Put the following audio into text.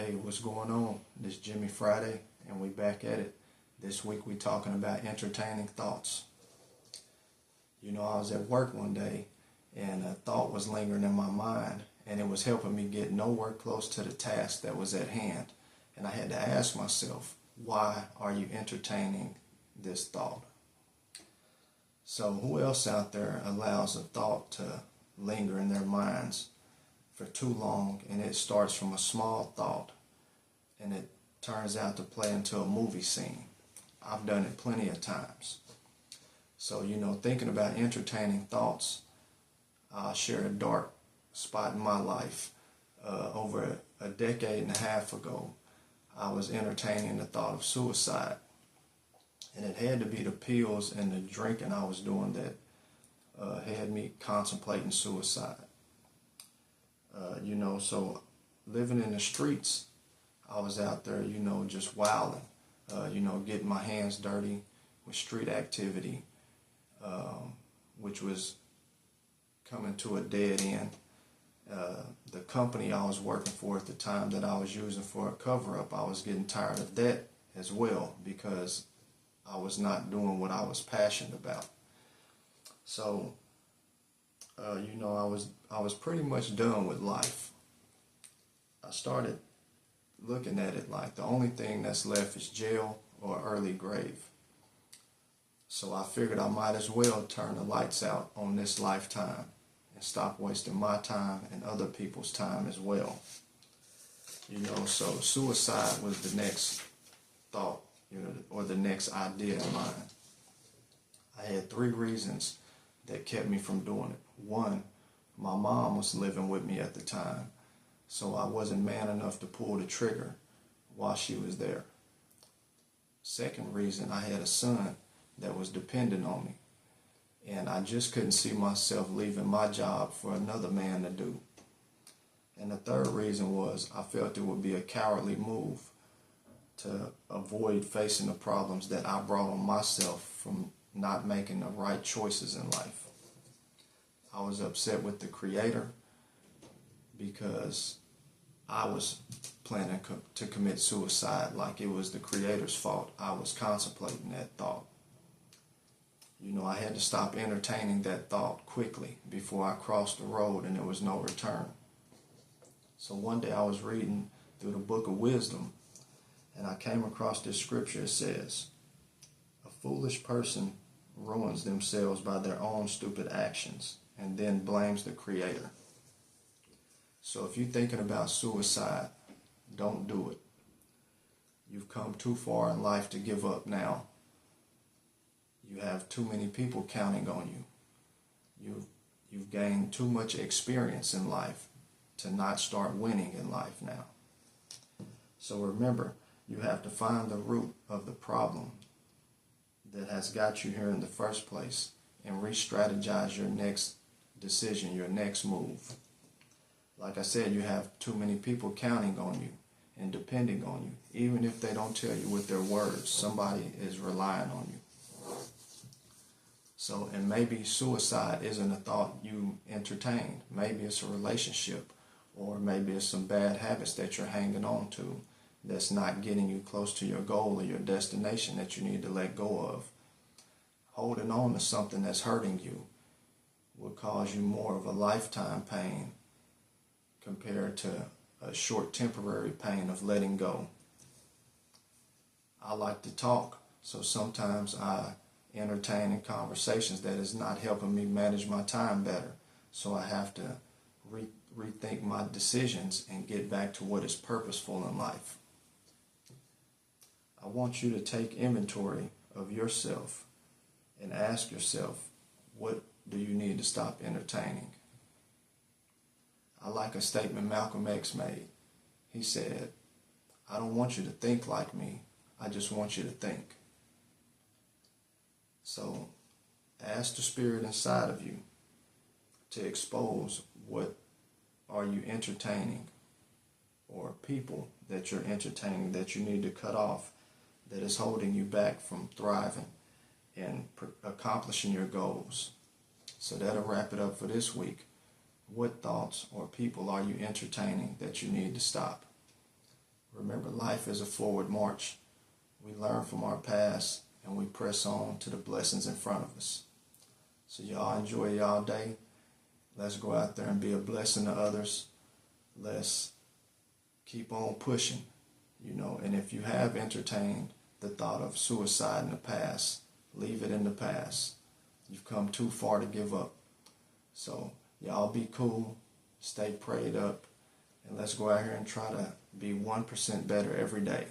Hey, what's going on? This is Jimmy Friday, and we back at it. This week we talking about entertaining thoughts. You know, I was at work one day, and a thought was lingering in my mind, and it was helping me get nowhere close to the task that was at hand. And I had to ask myself, why are you entertaining this thought? So who else out there allows a thought to linger in their minds for too long, and it starts from a small thought and it turns out to play into a movie scene? I've done it plenty of times. So, you know, thinking about entertaining thoughts, I'll share a dark spot in my life. Over a decade and a half ago, I was entertaining the thought of suicide. And it had to be the pills and the drinking I was doing that had me contemplating suicide. So living in the streets, I was out there, just wilding, getting my hands dirty with street activity, which was coming to a dead end. The company I was working for at the time that I was using for a cover-up, I was getting tired of that as well because I was not doing what I was passionate about. So, I was pretty much done with life. I started looking at it like the only thing that's left is jail or early grave. So I figured I might as well turn the lights out on this lifetime and stop wasting my time and other people's time as well. So suicide was the next thought, or the next idea of mine. I had 3 reasons that kept me from doing it. 1, my mom was living with me at the time, so I wasn't man enough to pull the trigger while she was there. 2nd reason, I had a son that was dependent on me, and I just couldn't see myself leaving my job for another man to do. And the 3rd reason was I felt it would be a cowardly move to avoid facing the problems that I brought on myself from not making the right choices in life. I was upset with the Creator because I was planning to commit suicide like it was the Creator's fault. I was contemplating that thought. I had to stop entertaining that thought quickly before I crossed the road and there was no return. So one day I was reading through the book of wisdom, and I came across this scripture. It says, "A foolish person ruins themselves by their own stupid actions and then blames the Creator." So if you're thinking about suicide, don't do it. You've come too far in life to give up now. You have too many people counting on you. You've gained too much experience in life to not start winning in life now. So remember, you have to find the root of the problem that has got you here in the first place and re-strategize your next decision, your next move. Like I said, you have too many people counting on you and depending on you. Even if they don't tell you with their words, somebody is relying on you. So, and maybe suicide isn't a thought you entertain. Maybe it's a relationship, or maybe it's some bad habits that you're hanging on to that's not getting you close to your goal or your destination that you need to let go of. Holding on to something that's hurting you will cause you more of a lifetime pain compared to a short temporary pain of letting go. I like to talk, so sometimes I entertain in conversations that is not helping me manage my time better. So I have to rethink my decisions and get back to what is purposeful in life. I want you to take inventory of yourself and ask yourself, what do you need to stop entertaining? I like a statement Malcolm X made. He said, "I don't want you to think like me. I just want you to think." So ask the spirit inside of you to expose what are you entertaining, or people that you're entertaining that you need to cut off that is holding you back from thriving and accomplishing your goals. So that'll wrap it up for this week. What thoughts or people are you entertaining that you need to stop? Remember, life is a forward march. We learn from our past and we press on to the blessings in front of us. So y'all enjoy y'all day. Let's go out there and be a blessing to others. Let's keep on pushing, and if you have entertained the thought of suicide in the past, leave it in the past. You've come too far to give up. So y'all be cool, stay prayed up, and let's go out here and try to be 1% better every day.